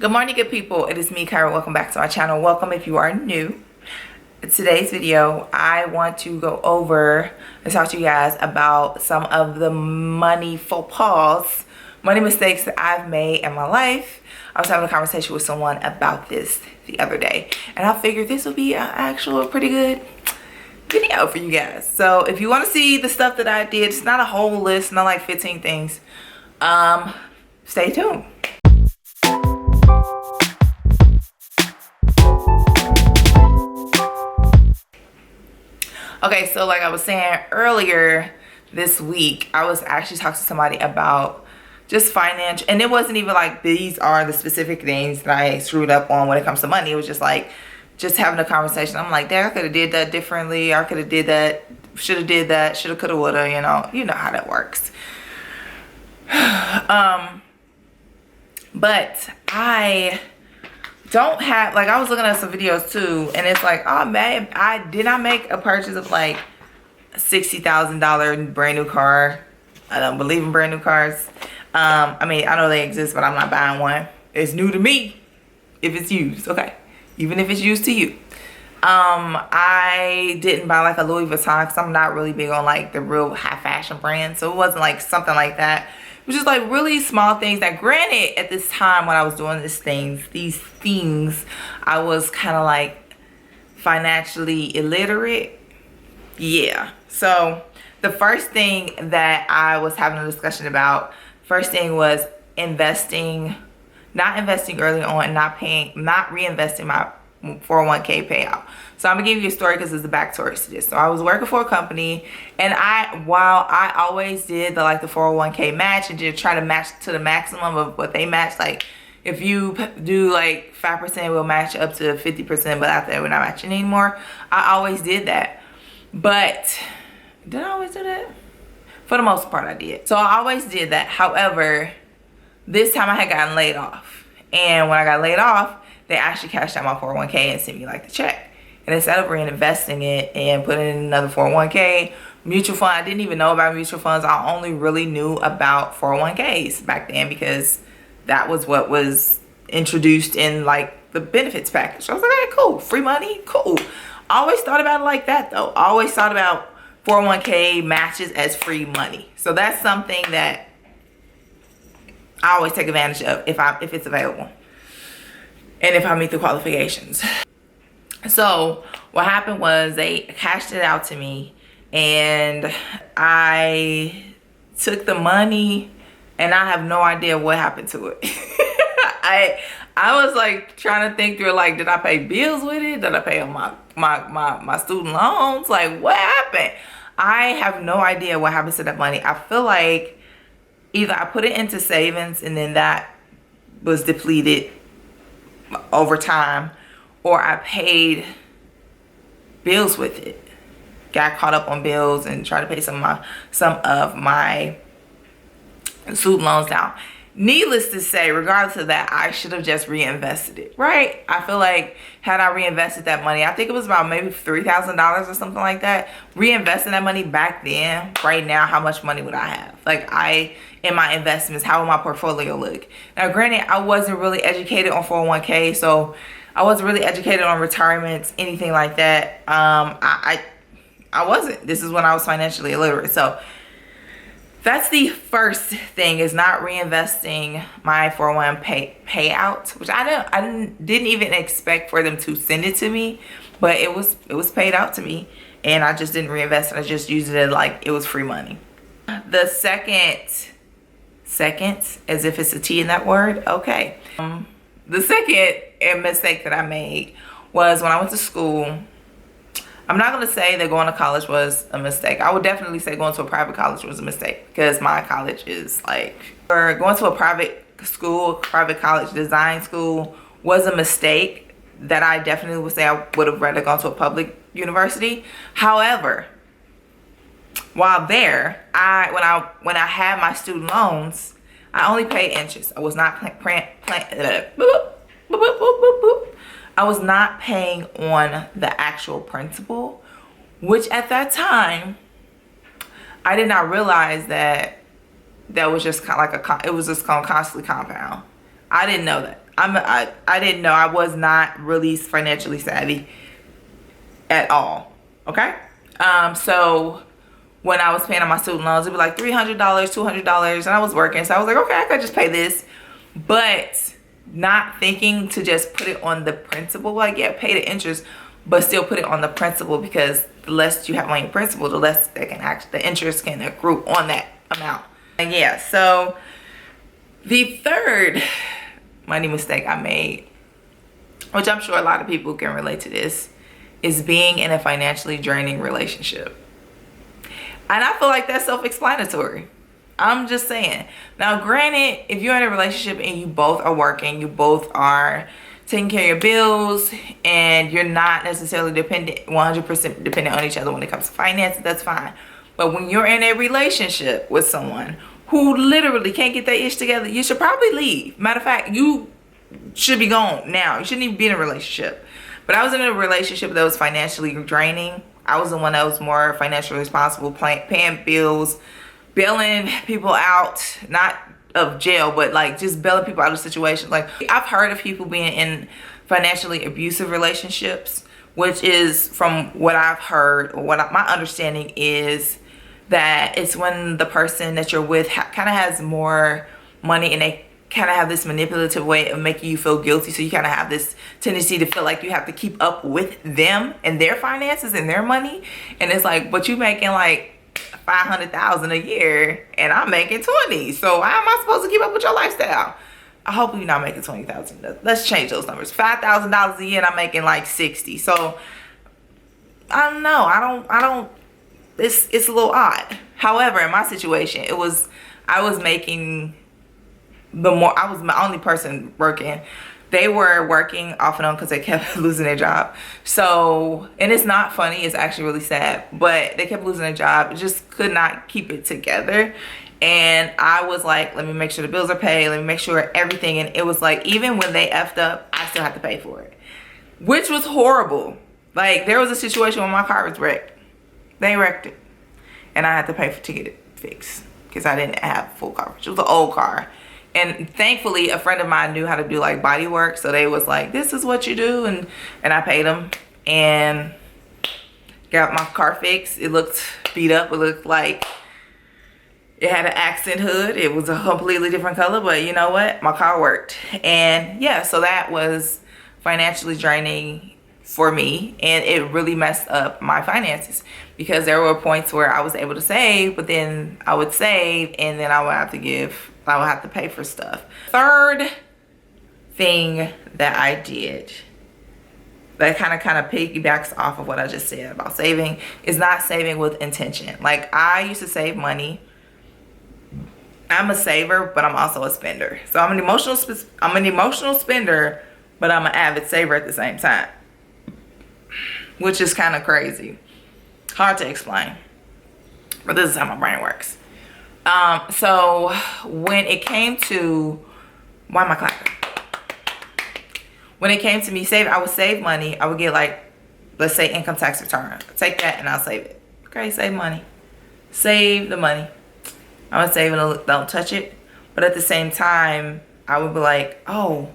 Good morning, good people. It is me, Kyra. Welcome back to my channel. Welcome if you are new. In today's video, I want to go over and talk to you guys about some of the money faux pas, money mistakes that I've made in my life. I was having a conversation with someone about this the other day, and I figured this would be a pretty good video for you guys. So if you want to see the stuff that I did, it's not a whole list, not like 15 things. Stay tuned. Okay, so like I was saying earlier this week, I was actually talking to somebody about just finance, and it wasn't even like these are the specific things that I screwed up on when it comes to money. It was just like just having a conversation. I'm like, dang, I could have did that differently. I could have did that, should have did that, should have, could have, would have, you know how that works. But I don't have, like, I was looking at some videos too, and it's like, oh man, I make a purchase of like a $60,000 brand new car. I don't believe in brand new cars. I mean, I know they exist, but I'm not buying one. It's new to me if it's used, okay, even if it's used to you. I didn't buy like a Louis Vuitton because I'm not really big on like the real high fashion brands, so it wasn't like something like that. It was just like really small things that, granted, at this time when I was doing these things, I was kind of like financially illiterate. Yeah. So the first thing that I was having a discussion about, first thing was investing, not investing early on, not reinvesting my 401k payout. So I'm gonna give you a story because it's the backstory to this. So I was working for a company, and while I always did the 401k match and just try to match to the maximum of what they match. Like if you do like 5%, we'll match up to 50%, but after that we're not matching anymore. I always did that. But did I always do that? For the most part I did. So I always did that. However, this time I had gotten laid off, and when I got laid off, they actually cashed out my 401k and sent me like the check. And instead of reinvesting it and putting in another 401k, mutual fund, I didn't even know about mutual funds. I only really knew about 401ks back then because that was what was introduced in like the benefits package. I was like, hey, cool, free money, cool. I always thought about it like that though. I always thought about 401k matches as free money. So that's something that I always take advantage of if it's available, and if I meet the qualifications. So what happened was they cashed it out to me, and I took the money, and I have no idea what happened to it. I was like trying to think through, like, did I pay bills with it? Did I pay on my student loans? Like, what happened? I have no idea what happened to that money. I feel like either I put it into savings and then that was depleted over time, or I paid bills with it, got caught up on bills and tried to pay some of my student loans down. Needless to say, regardless of that, I should have just reinvested it, right? I feel like had I reinvested that money, I think it was about maybe $3,000 or something like that. Reinvesting that money back then, right now, how much money would I have? Like in my investments, how would my portfolio look? Now, granted, I wasn't really educated on 401k, so I wasn't really educated on retirements, anything like that. I wasn't. This is when I was financially illiterate. So that's the first thing, is not reinvesting my 401k payout, which I didn't even expect for them to send it to me, but it was paid out to me, and I just didn't reinvest it. I just used it like it was free money. The second, as if it's a T in that word, okay. The second mistake that I made was when I went to school. I'm not going to say that going to college was a mistake. I would definitely say going to a private college was a mistake, because my college is like, or going to a private school, private college, design school was a mistake that I definitely would say I would have rather gone to a public university. However, while there, when I had my student loans, I only paid interest. I was not I was not paying on the actual principal, which at that time I did not realize that was just kind of like it was just going to constantly compound. I didn't know that. I didn't know. I was not really financially savvy at all. Okay. So when I was paying on my student loans, it'd be like $300, $200, and I was working. So I was like, okay, I could just pay this. But not thinking to just put it on the principal. Like, yeah, pay the interest, but still put it on the principal, because the less you have on your principal, the less that can the interest can accrue on that amount. And yeah, so the third money mistake I made, which I'm sure a lot of people can relate to this, is being in a financially draining relationship. And I feel like that's self-explanatory. I'm just saying. Now, granted, if you're in a relationship and you both are working, you both are taking care of your bills, and you're not necessarily 100% dependent on each other when it comes to finances, that's fine. But when you're in a relationship with someone who literally can't get their ish together, you should probably leave. Matter of fact, you should be gone now. You shouldn't even be in a relationship. But I was in a relationship that was financially draining. I was the one that was more financially responsible, paying bills, bailing people out, not of jail, but like just bailing people out of situations. Like, I've heard of people being in financially abusive relationships, which is, from what I've heard, or my understanding is that it's when the person that you're with kind of has more money, and they kind of have this manipulative way of making you feel guilty. So you kind of have this tendency to feel like you have to keep up with them and their finances and their money. And it's like, but you making like $500,000 a year and I'm making 20. So how am I supposed to keep up with your lifestyle? I hope you're not making 20,000. Let's change those numbers. $5,000 a year and I'm making like 60. So I don't know. I don't. It's a little odd. However, in my situation, I was making I was my only person working. They were working off and on because they kept losing their job. So, and it's not funny, it's actually really sad, but they kept losing their job, just could not keep it together. And I was like, let me make sure the bills are paid, let me make sure everything. And it was like, even when they effed up, I still have to pay for it, which was horrible. Like, there was a situation when my car was wrecked. They wrecked it, and I had to pay to get it fixed because I didn't have full coverage. It was an old car. And thankfully, a friend of mine knew how to do like body work. So they was like, this is what you do. And I paid them and got my car fixed. It looked beat up. It looked like it had an accent hood. It was a completely different color. But you know what? My car worked. And yeah, so that was financially draining for me. And it really messed up my finances, because there were points where I was able to save, but then I would save and then I would have to pay for stuff. Third thing that I did that kind of piggybacks off of what I just said about saving is not saving with intention. Like, I used to save money. I'm a saver, but I'm also a spender. So I'm an emotional spender, but I'm an avid saver at the same time, which is kind of crazy. Hard to explain, but this is how my brain works. So when it came to, why am I clapping? When it came to me saving, I would save money. I would get like, let's say income tax return. Take that and I'll save it. Okay, save money. Save the money. I would save it, don't touch it. But at the same time, I would be like, oh,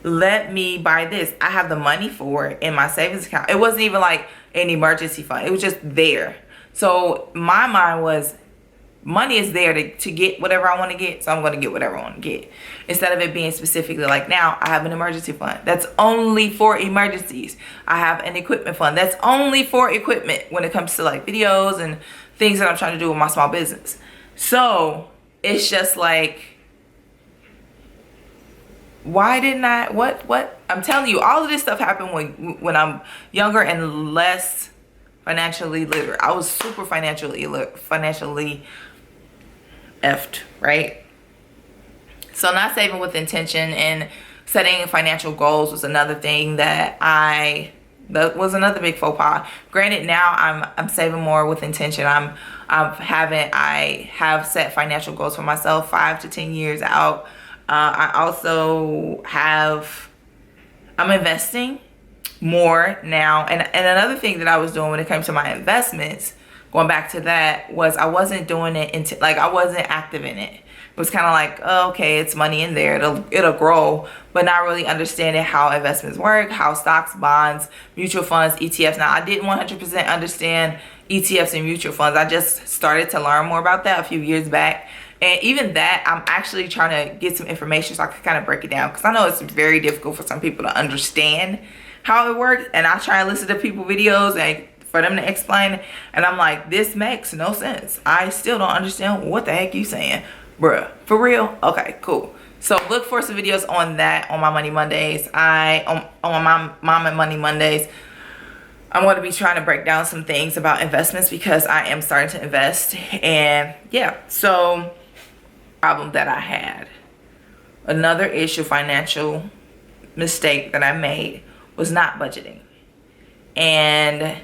let me buy this. I have the money for it in my savings account. It wasn't even like an emergency fund. It was just there. So my mind was, money is there to get whatever I want to get, so I'm going to get whatever I want to get. Instead of it being specifically like, now I have an emergency fund that's only for emergencies. I have an equipment fund that's only for equipment when it comes to like videos and things that I'm trying to do with my small business. So it's just like, why didn't I, what? I'm telling you, all of this stuff happened when I'm younger and less financially literate. I was super financially effed, right? So not saving with intention and setting financial goals was another thing that was another big faux pas. Granted, now I'm saving more with intention. I have set financial goals for myself 5 to 10 years out. I also I'm investing more now. And another thing that I was doing when it came to my investments, going back to that, was I wasn't doing it I wasn't active in it. It was kind of like, oh, okay, it's money in there, it'll grow, but not really understanding how investments work, how stocks, bonds, mutual funds, ETFs. Now, I didn't 100% understand ETFs and mutual funds. I just started to learn more about that a few years back. And even that, I'm actually trying to get some information so I can kind of break it down, because I know it's very difficult for some people to understand how it works. And I try and listen to people videos and for them to explain it, and I'm like, this makes no sense. I still don't understand what the heck you saying, bruh. For real? Okay, cool. So look for some videos on that on my Money Mondays. On my Mom and Money Mondays, I'm going to be trying to break down some things about investments, because I am starting to invest. And yeah, so problem that I had, another issue, financial mistake that I made, was not budgeting. And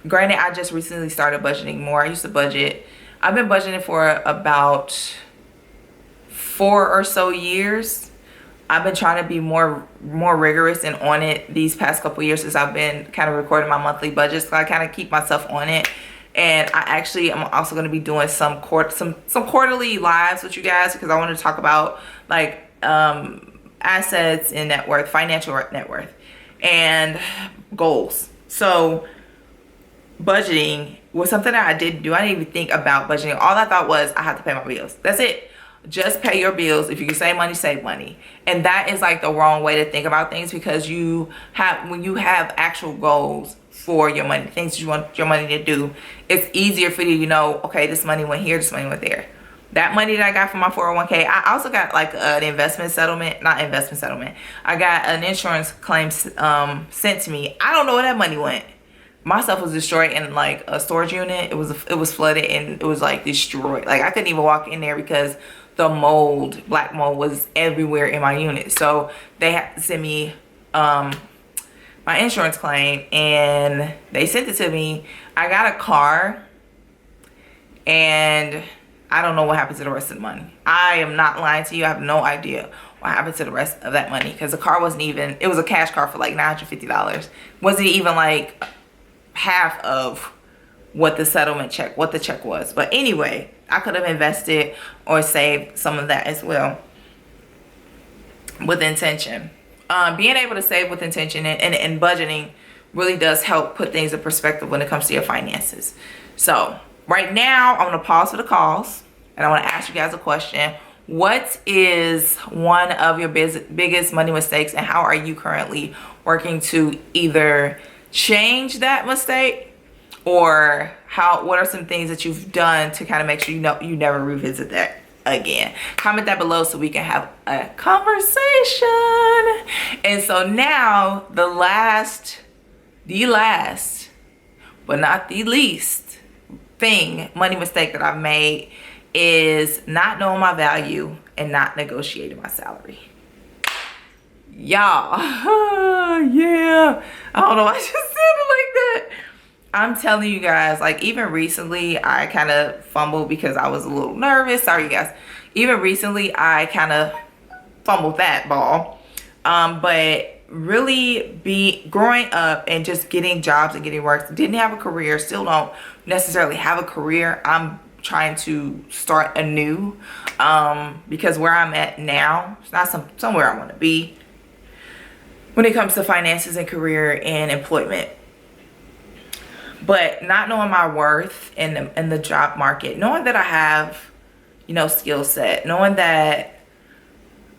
granted, I just recently started budgeting more. I used to budget. I've been budgeting for about 4 or so years. I've been trying to be more rigorous and on it these past couple years, since I've been kind of recording my monthly budgets. So I kind of keep myself on it. And I'm also going to be doing some quarterly lives with you guys, because I want to talk about like assets and net worth, financial net worth, and goals. So budgeting was something that I didn't do. I didn't even think about budgeting. All I thought was I have to pay my bills. That's it. Just pay your bills. If you can save money, save money. And that is like the wrong way to think about things, because when you have actual goals for your money, things you want your money to do, it's easier for you to know, okay, this money went here, this money went there. That money that I got from my 401k, I also got like an investment settlement, not investment settlement. I got an insurance claim sent to me. I don't know where that money went. My stuff was destroyed in like a storage unit. It was flooded and it was like destroyed. Like I couldn't even walk in there because the mold, black mold, was everywhere in my unit. So they had to send me my insurance claim, and they sent it to me. I got a car, and I don't know what happened to the rest of the money. I am not lying to you. I have no idea what happened to the rest of that money, because the car wasn't even, it was a cash car for like $950. Wasn't even like half of what the settlement check, what the check was. But anyway, I could have invested or saved some of that as well with intention. Being able to save with intention and budgeting really does help put things in perspective when it comes to your finances. So right now, I'm going to pause for the calls, and I want to ask you guys a question. What is one of your biggest money mistakes, and how are you currently working to either change that mistake, or what are some things that you've done to kind of make sure you never revisit that again? Comment that below so we can have a conversation. And so now the last but not the least money mistake that I've made is not knowing my value and not negotiating my salary. Y'all, yeah, I don't know why I just said it like that. I'm telling you guys, like even recently I kind of fumbled because I was a little nervous. Sorry, you guys. Even recently I kind of fumbled that ball. But really growing up and just getting jobs and getting work, didn't have a career, still don't necessarily have a career. I'm trying to start anew, because where I'm at now, it's not somewhere I want to be when it comes to finances and career and employment. But not knowing my worth in the job market, knowing that I have, skill set, knowing that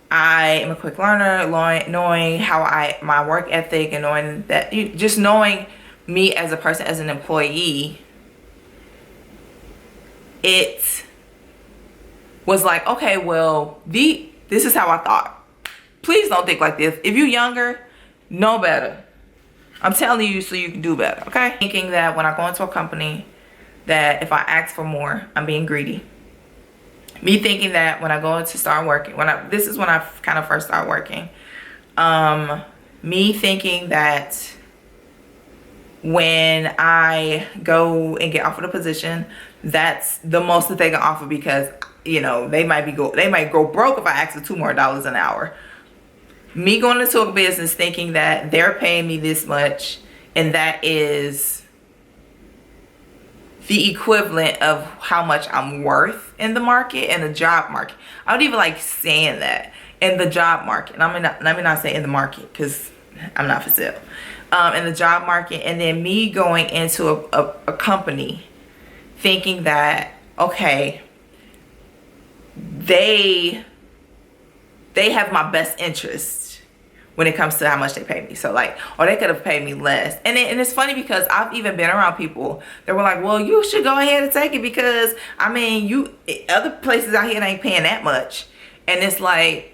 I am a quick learner, knowing how my work ethic, and knowing that, just knowing me as a person, as an employee, it was like, okay, well, this is how I thought. Please don't think like this. If you're younger, know better. I'm telling you so you can do better, okay? Thinking that when I go into a company, that if I ask for more, I'm being greedy. Me thinking that when I go into start working, this is when I kind of first start working. Me thinking that when I go and get offered a position, that's the most that they can offer, because they might go broke if I ask for $2 more an hour. Me going into a business thinking that they're paying me this much, and that is the equivalent of how much I'm worth in the market, in the job market. I don't even like saying that, in the job market. And let me not say in the market, because I'm not for sale. In the job market, and then me going into a company thinking that, okay, they have my best interest when it comes to how much they pay me. So like, or they could have paid me less. And it's funny because I've even been around people that were like, well, you should go ahead and take it because, I mean, other places out here ain't paying that much. And it's like,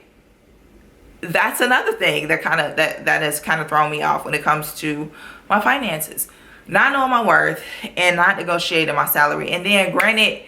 that's another thing that has kind of thrown me off when it comes to my finances. Not knowing my worth and not negotiating my salary. And then granted,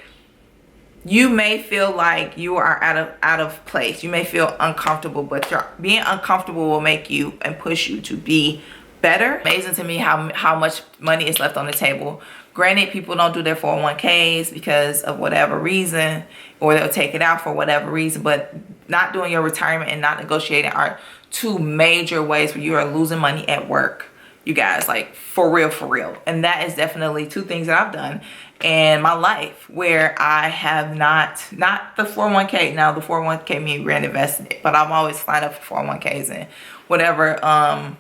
you may feel like you are out of place. You may feel uncomfortable, but being uncomfortable will make you and push you to be better. Amazing to me how much money is left on the table. Granted, people don't do their 401ks because of whatever reason, or they'll take it out for whatever reason, but not doing your retirement and not negotiating are two major ways where you are losing money at work, you guys, like for real. And that is definitely two things that I've done in my life where I have not the 401k. Now the 401k me grand invested it, but I've always signed up for 401ks and whatever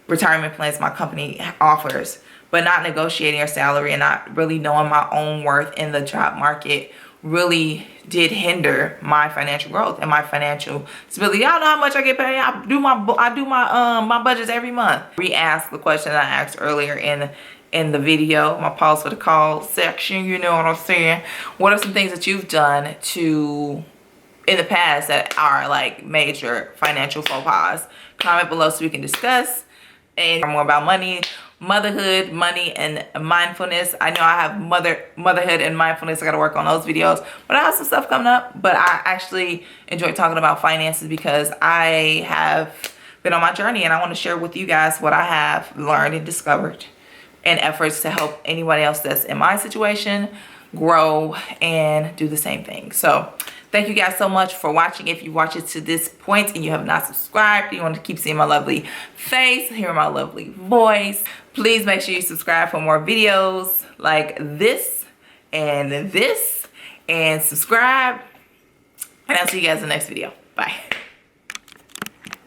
retirement plans my company offers, but not negotiating your salary and not really knowing my own worth in the job market really did hinder my financial growth and my financial stability. Y'all know how much I get paid. I do my budgets every month. Re-ask the question I asked earlier in the video, my pause for the call section, you know what I'm saying? What are some things that you've done in the past that are like major financial faux pas? Comment below so we can discuss and more about money, motherhood, money, and mindfulness. I know I have motherhood and mindfulness. I got to work on those videos, but I have some stuff coming up. But I actually enjoy talking about finances because I have been on my journey and I want to share with you guys what I have learned and discovered and efforts to help anybody else that's in my situation grow and do the same thing. So thank you guys so much for watching. If you watch it to this point and you have not subscribed, you want to keep seeing my lovely face, hearing my lovely voice, please make sure you subscribe for more videos like this and subscribe. And I'll see you guys in the next video. Bye.